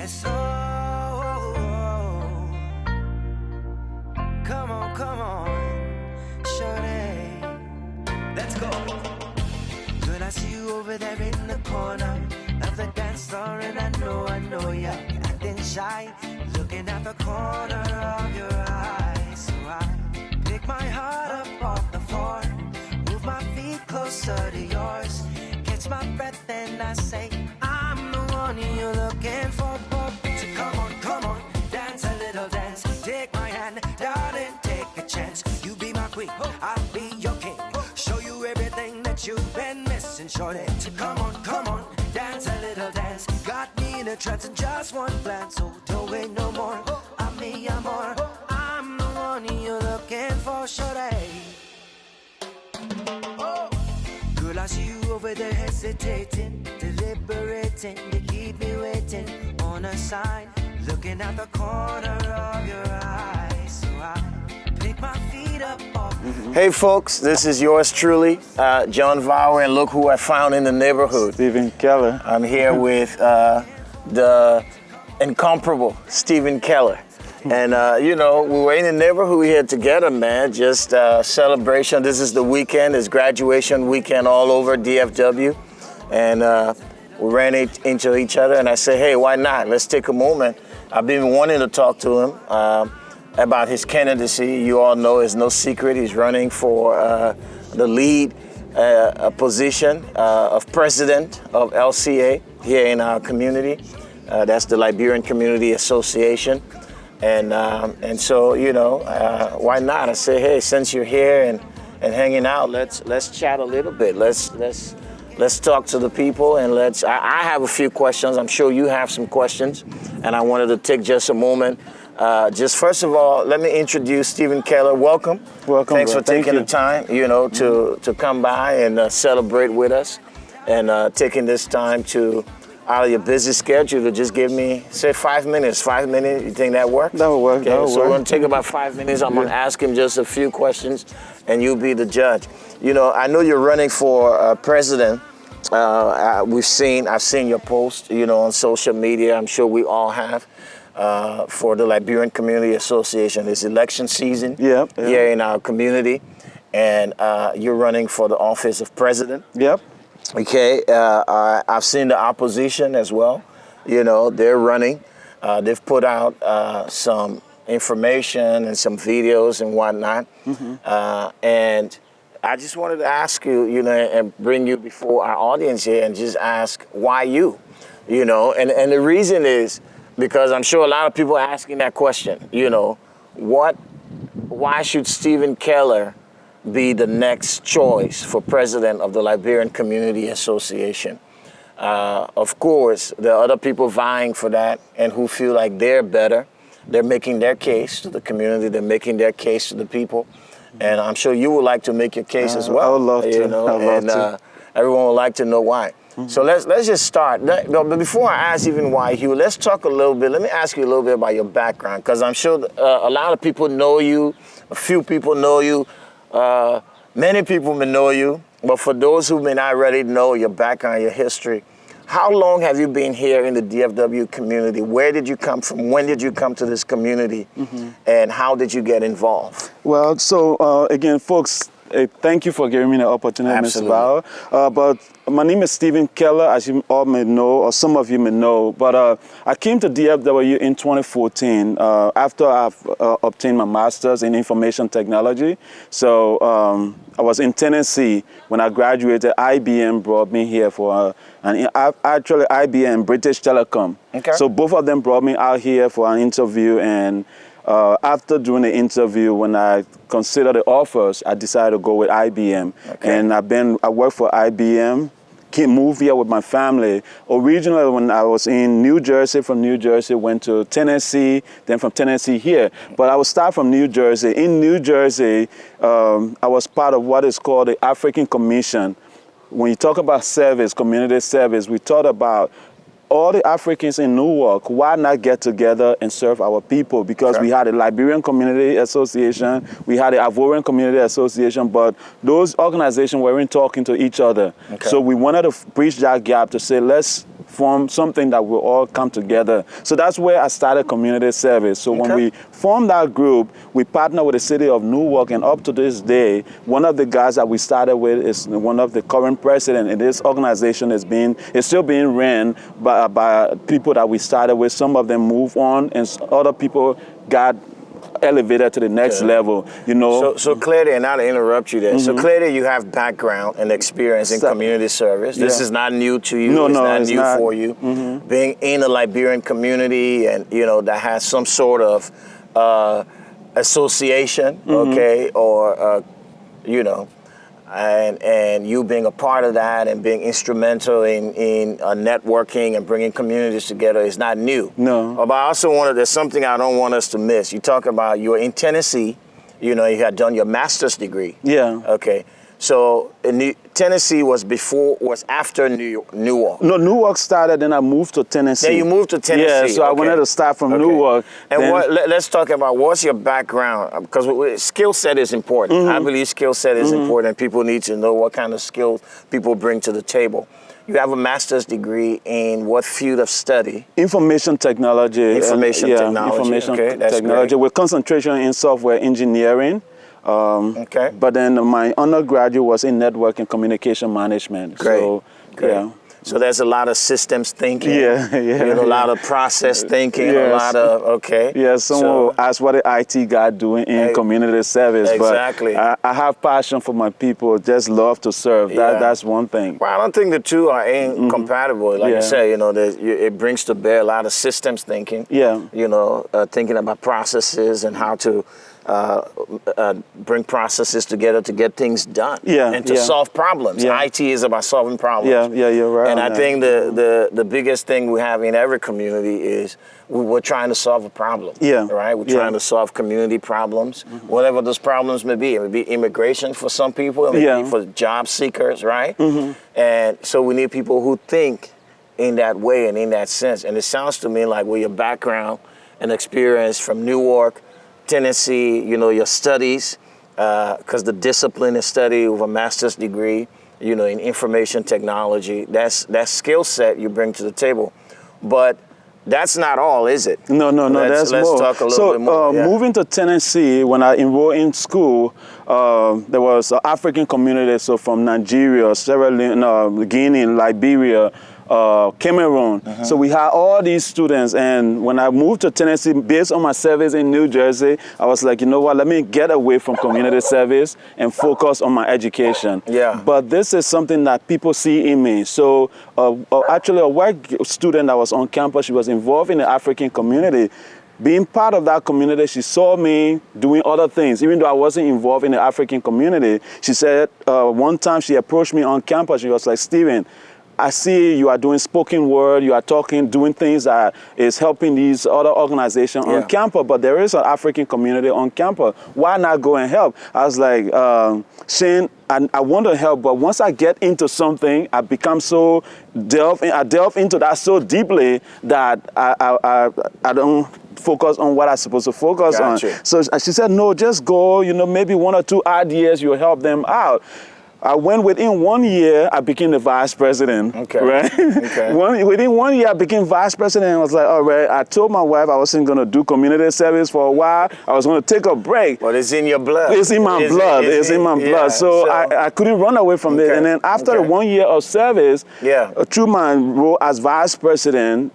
Yes, oh, come on, shorty, let's go. Girl, I see you over there in the corner of the dance floor, and I know you're acting shy, looking at the corner of your eyes. So I pick my heart up off the floor, move my feet closer to yours, catch my breath and I say, I'm the one you're looking for. So come on, dance a little dance. Take my hand, darling, take a chance. You be my queen, I'll be your king. Show you everything that you've been missing, shorty. So come on, dance a little dance. Got me in a trance in just one glance. So don't wait no more, I'm me, I'm more. I'm the one you're looking for, shorty. Oh. Girl, I see you over there hesitating, deliberating. You keep me waiting on a sign, looking at the corner of your eyes. So I pick my feet up off. Hey folks, this is yours truly, John Vawar, and look who I found in the neighborhood. Stephen Keller. I'm here with the incomparable Stephen Keller. And, you know, we were in the neighborhood here together, man, just celebration. This is the weekend, it's graduation weekend all over DFW. And we ran into each other and I said, hey, why not? Let's take a moment. I've been wanting to talk to him about his candidacy. You all know it's no secret. He's running for the lead position of president of LCA here in our community. That's the Liberian Community Association. And so, you know, why not? I say, hey, since you're here and hanging out, let's chat a little bit. Let's talk to the people, and I have a few questions. I'm sure you have some questions, and I wanted to take just a moment. Just first of all, let me introduce Stephen Keller. Welcome. Welcome. Thanks for taking the time, you know, to come by and celebrate with us, and taking this time to out of your busy schedule to just give me, say, 5 minutes. 5 minutes, you think that works? That will work. Okay, so we're going to take about 5 minutes. I'm going to ask him just a few questions, and you'll be the judge. You know, I know you're running for president. I've seen your post, you know, on social media. I'm sure we all have. For the Liberian Community Association. It's election season here in our community, and you're running for the office of president. Yep. Okay, I've seen the opposition as well. You know, they're running. They've put out some information and some videos and whatnot. And I just wanted to ask you, you know, and bring you before our audience here and just ask why you, you know, and the reason is because I'm sure a lot of people are asking that question, you know, why should Stephen Keller be the next choice for president of the Liberian Community Association? Of course, there are other people vying for that and who feel like they're better. They're making their case to the community. They're making their case to the people. And I'm sure you would like to make your case as well. I would love to. You know, everyone would like to know why. So let's just start. But before I ask even why, Hugh, let's talk a little bit. Let me ask you a little bit about your background, because I'm sure a lot of people know you. A few people know you. Many people may know you. But for those who may not already know your background, your history, how long have you been here in the DFW community? Where did you come from? When did you come to this community? And how did you get involved? Well, so again, folks, thank you for giving me the opportunity, Mr. Vawar. But my name is Stephen Keller, as you all may know, or some of you may know. But I came to DFW in 2014 after I've obtained my master's in information technology. So I was in Tennessee when I graduated. IBM brought me here for actually IBM, British Telecom. Okay. So both of them brought me out here for an interview, and after doing the interview, when I considered the offers, I decided to go with IBM. Okay. And I worked for IBM, moved here with my family. Originally, when I was in New Jersey, from New Jersey, went to Tennessee, then from Tennessee here. But I will start from New Jersey. In New Jersey, I was part of what is called the African Commission. When you talk about service, community service, we thought about all the Africans in Newark, why not get together and serve our people? Because we had a Liberian Community Association, we had the Ivorian Community Association, but those organizations weren't talking to each other. Okay. So we wanted to bridge that gap to say, let's form something that will all come together. So that's where I started community service. So when we formed that group, we partnered with the city of Newark, and up to this day, one of the guys that we started with is one of the current president, and this organization is still being ran by people that we started with. Some of them moved on, and other people got elevated to the next level, you know. So clearly, and not to interrupt you there, so clearly you have background and experience in community service. This is not new to you. No, it's no, not it's new not. for you. Being in the Liberian community, and you know, that has some sort of association, okay, or you know, and you being a part of that and being instrumental in networking and bringing communities together is not new. No. But I also there's something I don't want us to miss. You talk about you were in Tennessee, you know, you had done your master's degree. Yeah. Okay. So Tennessee was after Newark. No, Newark started, then I moved to Tennessee. Then you moved to Tennessee. Yeah, so I wanted to start from Newark. And let's talk about what's your background, because skill set is important. I believe skill set is important. People need to know what kind of skills people bring to the table. You have a master's degree in what field of study? Information technology. Information technology. Information That's technology great. with concentration in software engineering. But then my undergraduate was in network and communication management. Great. So, Great. So there's a lot of systems thinking. Yeah. You know, a lot of process thinking. Yes. A lot of Yeah, someone will ask what the IT guy doing in community service. Exactly. But I have passion for my people. Just love to serve. That's one thing. Well, I don't think the two are incompatible. Like you say, you know, it brings to bear a lot of systems thinking. Yeah. You know, thinking about processes and how to bring processes together to get things done. And to solve problems. IT is about solving problems. Yeah, you're right. And I think the biggest thing we have in every community is we're trying to solve a problem. Right? We're trying to solve community problems, whatever those problems may be. It may be immigration for some people, it may be for job seekers, right? And so we need people who think in that way and in that sense. And it sounds to me like with your background and experience from Newark, Tennessee, you know, your studies, because the discipline is study with a master's degree, you know, in information technology, that skill set you bring to the table. But that's not all, is it? No, that's more. Let's talk a little bit more. Moving to Tennessee, when I enrolled in school, there was an African community, so from Nigeria, Sierra Leone, Guinea, Liberia, Cameroon. So we had all these students, and when I moved to Tennessee, based on my service in New Jersey, I was like, you know what, let me get away from community service and focus on my education. But this is something that people see in me. So actually a white student that was on campus, she was involved in the African community. Being part of that community, she saw me doing other things. Even though I wasn't involved in the African community, she said one time she approached me on campus, she was like, Steven, I see you are doing spoken word, you are talking, doing things that is helping these other organizations on campus, but there is an African community on campus. Why not go and help? I was like, Shane, I want to help, but once I get into something, I become so delve into that so deeply that I don't focus on what I'm supposed to focus on. So she said, no, just go, you know, maybe 1 or 2 ideas, you'll help them out. I went within 1 year, I became the vice president. Right? Within 1 year, I became vice president. I was like, all right, I told my wife I wasn't going to do community service for a while. I was going to take a break. But it's in your blood. It's in my blood. It's in my blood. So I couldn't run away from it. And then after the 1 year of service, through my role as vice president,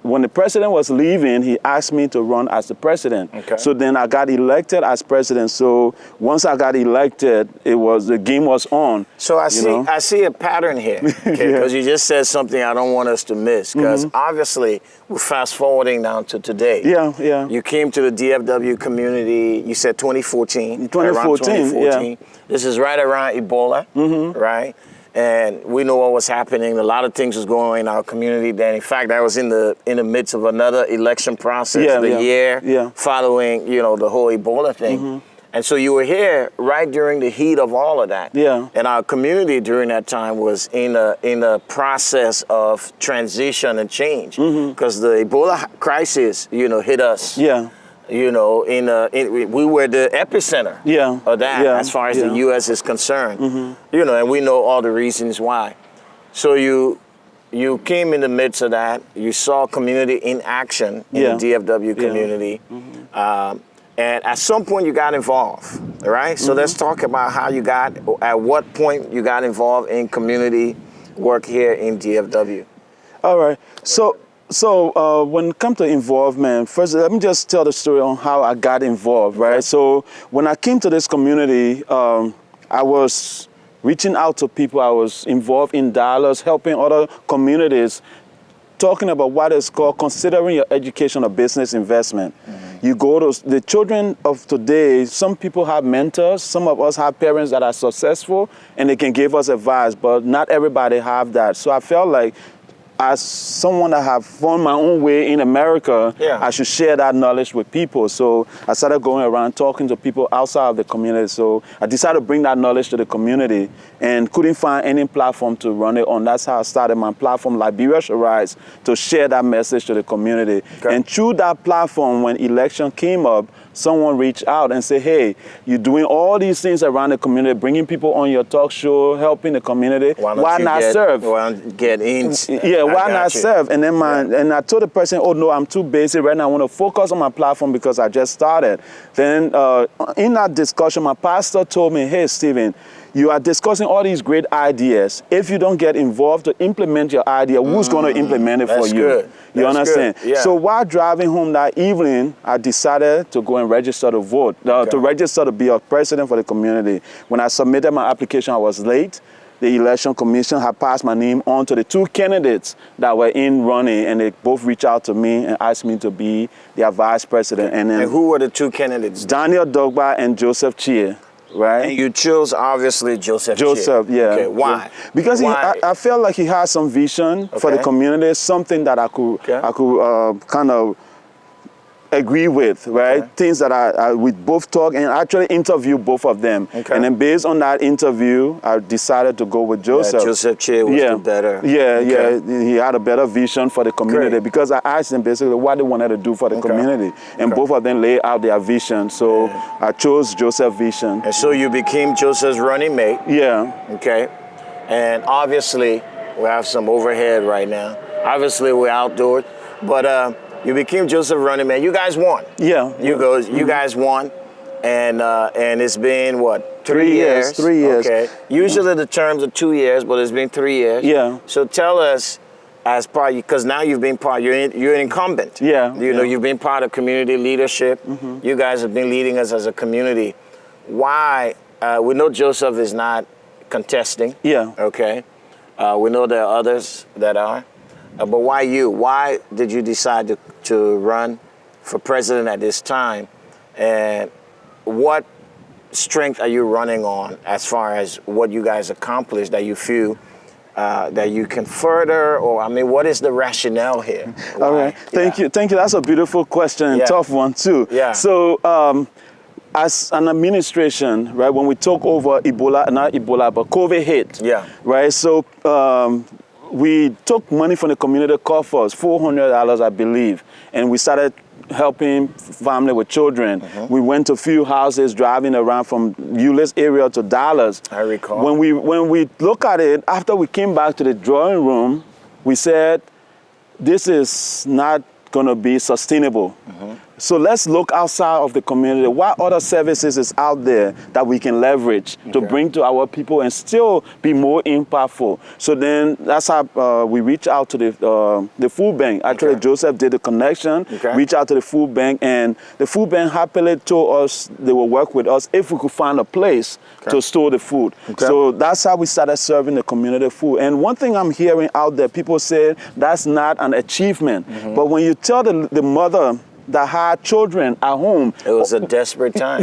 when the president was leaving, he asked me to run as the president. So then I got elected as president. So once I got elected, the game was on. So I see a pattern here, because you just said something I don't want us to miss, because obviously we're fast forwarding now to today. You came to the DFW community, you said 2014. 2014. This is right around Ebola, right? And we know what was happening. A lot of things was going on in our community then. In fact, I was in the midst of another election process the year following, you know, the whole Ebola thing. And so you were here right during the heat of all of that. And our community during that time was in a process of transition and change, because the Ebola crisis, you know, hit us. You know, we were the epicenter of that as far as the U.S. is concerned. You know, and we know all the reasons why. So you you came in the midst of that. You saw community in action in the DFW community. And at some point you got involved, all right? So let's talk about how you got, at what point you got involved in community work here in DFW. All right. So when it comes to involvement, first let me just tell the story on how I got involved, right? So when I came to this community, I was reaching out to people. I was involved in dialogues, helping other communities, talking about what is called considering your education or business investment. You go to the children of today, some people have mentors, some of us have parents that are successful and they can give us advice, but not everybody have that. So I felt like as someone that have found my own way in America, I should share that knowledge with people. So I started going around talking to people outside of the community. So I decided to bring that knowledge to the community and couldn't find any platform to run it on. That's how I started my platform, Liberian Should Rise, to share that message to the community. And through that platform, when election came up, someone reached out and said, hey, you're doing all these things around the community, bringing people on your talk show, helping the community. Why not serve? Why not serve? And then and I told the person, oh no, I'm too busy right now. I want to focus on my platform because I just started. Then in that discussion, my pastor told me, hey, Stephen, you are discussing all these great ideas. If you don't get involved to implement your idea, who's going to implement it for you? Good. You understand? Yeah. So while driving home that evening, I decided to go and register to vote, to register to be a president for the community. When I submitted my application, I was late. The election commission had passed my name on to the two candidates that were in running, and they both reached out to me and asked me to be their vice president. And who were the two candidates? Daniel Dogba and Joseph Chia. Right. And you chose, obviously, Joseph. Yeah. Okay, why? Because I felt like he had some vision for the community, something that I could kind of agree with, right? Things that we both talk and actually interview both of them. And then based on that interview, I decided to go with Joseph. Joseph Chia was the better. He had a better vision for the community because I asked them basically what they wanted to do for the community. And both of them laid out their vision. So I chose Joseph's vision. And so you became Joseph's running mate. Okay. And obviously, we have some overhead right now. Obviously, we're outdoors. But you became Joseph running mate. You guys won. You guys won, and it's been what? 3 years. 3 years. Okay. Usually the terms are 2 years, but it's been 3 years. So tell us, as part, because now you've been part. You're an incumbent. You know, you've been part of community leadership. You guys have been leading us as a community. Why? We know Joseph is not contesting. Okay. We know there are others that are. But why you? Why did you decide to run for president at this time? And what strength are you running on as far as what you guys accomplished that you feel that you can further? Or, I mean, what is the rationale here? All right. Thank you. That's a beautiful question and tough one, too. So, as an administration, right, when we took over COVID hit. Right. So, we took money from the community coffers, $400, I believe, and we started helping family with children. We went to a few houses, driving around from Euless area to Dallas. I recall. When we look at it, after we came back to the drawing room, we said, this is not going to be sustainable. So let's look outside of the community. What other services is out there that we can leverage to bring to our people and still be more impactful? So then that's how we reach out to the food bank. Actually, Joseph did the connection, reach out to the food bank, and the food bank happily told us they will work with us if we could find a place to store the food. So that's how we started serving the community food. And one thing I'm hearing out there, people say that's not an achievement. But when you tell the mother that had children at home. It was a desperate time.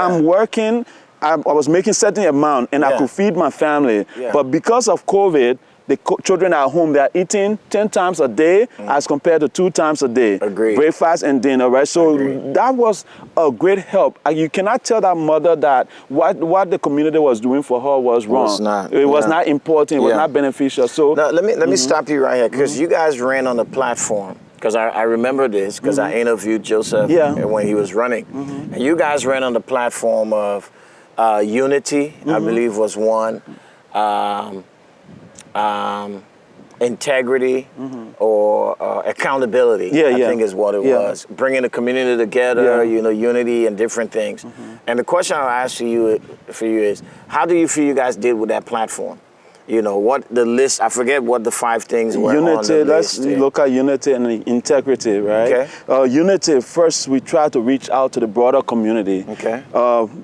I'm working, I was making certain amount and I could feed my family. But because of COVID, the children at home, they're eating 10 times a day as compared to 2 times a day. Breakfast and dinner, right? So that was a great help. You cannot tell that mother that what the community was doing for her was wrong. It was not important. It was not beneficial. So now, let me stop you right here, because you guys ran on the platform. Because I remember this, because I interviewed Joseph when he was running. And you guys ran on the platform of unity, I believe was one. integrity or accountability. I think is what it was. Bringing the community together, you know, unity and different things. And the question I'll ask for you is, how do you feel you guys did with that platform? You know, what the list, I forget what the 5 things were on the list. Let's look at unity and integrity, right? Okay. Unity, first we try to reach out to the broader community. Okay.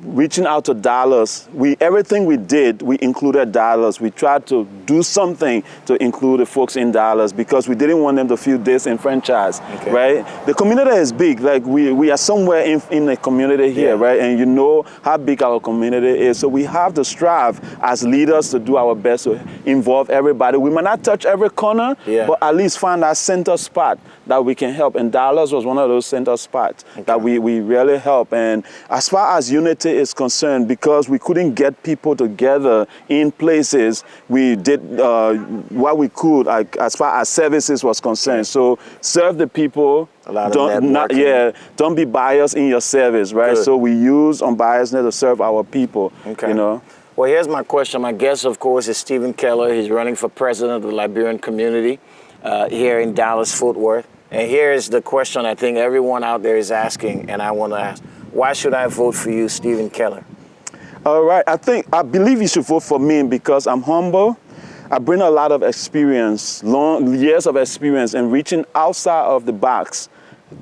Reaching out to Dallas, everything we did, we included Dallas. We tried to do something to include the folks in Dallas because we didn't want them to feel disenfranchised, right? The community is big, like we are somewhere in the community here, right? And you know how big our community is. So we have to strive as leaders to do our best to involve everybody. We might not touch every corner, but at least find that center spot that we can help. And Dallas was one of those center spots that we really help. And as far as unity is concerned, because we couldn't get people together in places, we did what we could, like, as far as services was concerned. So serve the people. Don't be biased in your service, right? Good. So we use unbiasedness to serve our people, you know. Well, here's my question. My guest, of course, is Stephen Keller. He's running for president of the Liberian Community here in Dallas-Fort Worth. And here is the question I think everyone out there is asking, and I want to ask. Why should I vote for you, Stephen Keller? All right. I believe you should vote for me because I'm humble. I bring a lot of experience, long years of experience in reaching outside of the box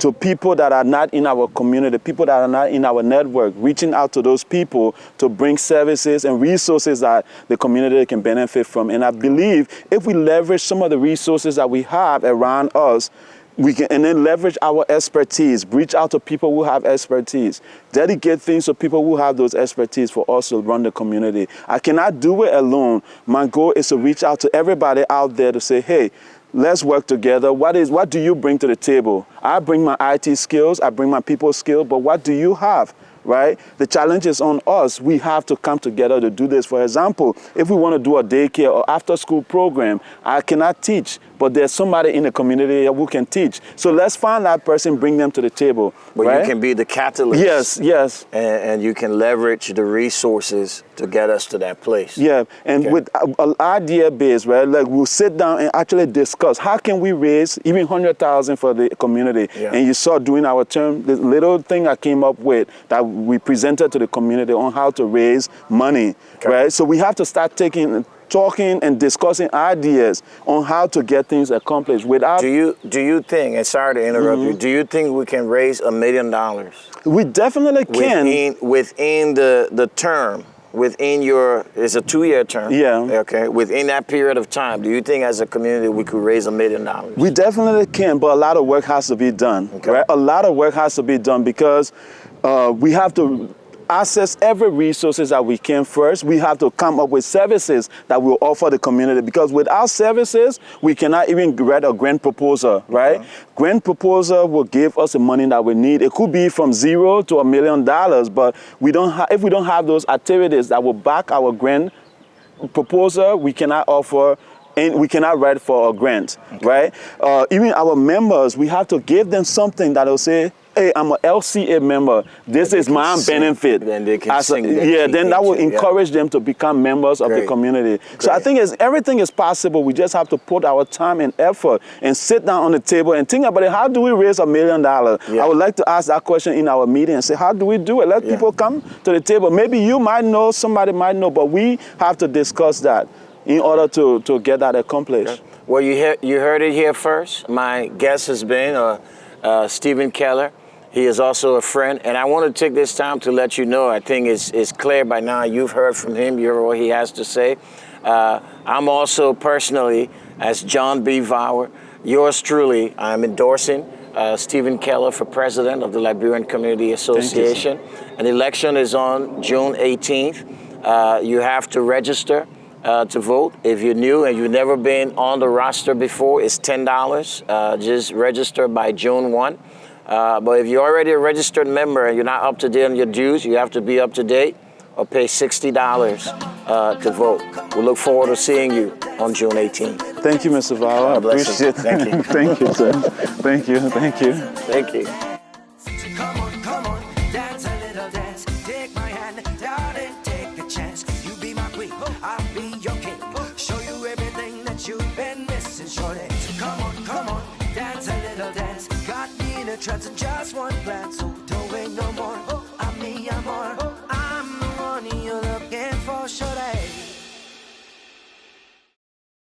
to people that are not in our community, people that are not in our network, reaching out to those people to bring services and resources that the community can benefit from. And I believe if we leverage some of the resources that we have around us, we can, and then leverage our expertise, reach out to people who have expertise, dedicate things to people who have those expertise for us to run the community. I cannot do it alone. My goal is to reach out to everybody out there to say, hey, let's work together. What do you bring to the table? I bring my IT skills, I bring my people skills, but what do you have? Right? The challenge is on us. We have to come together to do this. For example, if we want to do a daycare or after-school program, I cannot teach, but there's somebody in the community who can teach. So let's find that person, bring them to the table. But right? You can be the catalyst. Yes, yes. And you can leverage the resources to get us to that place. Yeah, and with an idea base, right? Like we'll sit down and actually discuss how can we raise even 100,000 for the community. Yeah. And you saw during our term, the little thing I came up with that we presented to the community on how to raise money, right? So we have to start talking and discussing ideas on how to get things accomplished without... Do you think, and sorry to interrupt you, do you think we can raise $1 million? We definitely can. Within the term, within it's a 2-year term. Yeah. Okay. Within that period of time, do you think as a community we could raise $1 million? We definitely can, but a lot of work has to be done, right? A lot of work has to be done because we have to access every resources that we can first. We have to come up with services that will offer the community because without services, we cannot even write a grant proposal, right? Grant proposal will give us the money that we need. It could be from $0 to $1 million, but if we don't have those activities that will back our grant proposal, we cannot offer and we cannot write for a grant, right? Even our members, we have to give them something that will say, hey, I'm an LCA member. This is my benefit. Then they can sing. Then that will encourage them to become members of the community. So I think everything is possible. We just have to put our time and effort and sit down on the table and think about it. How do we raise $1 million? I would like to ask that question in our meeting and say, how do we do it? Let people come to the table. Maybe you might know, somebody might know, but we have to discuss that in order to get that accomplished. Well, you heard it here first. My guest has been Stephen Keller. He is also a friend, and I want to take this time to let you know, I think it's clear by now, you've heard from him, you heard what he has to say. I'm also personally, as John B. Vawar, yours truly, I'm endorsing Stephen Keller for president of the Liberian Community Association. An election is on June 18th. You have to register to vote. If you're new and you've never been on the roster before, it's $10. Just register by June 1. But if you're already a registered member and you're not up to date on your dues, you have to be up to date or pay $60 to vote. We look forward to seeing you on June 18th. Thank you, Mr. Vawar. I appreciate it. Thank you. Thank you, sir. Thank you. Thank you. Thank you. Come on, dance a little dance. Take my hand, darling, take a chance. You be my queen, I'll be your king. Show you everything that you've been missing. a trance and just one glance. So don't wait no more.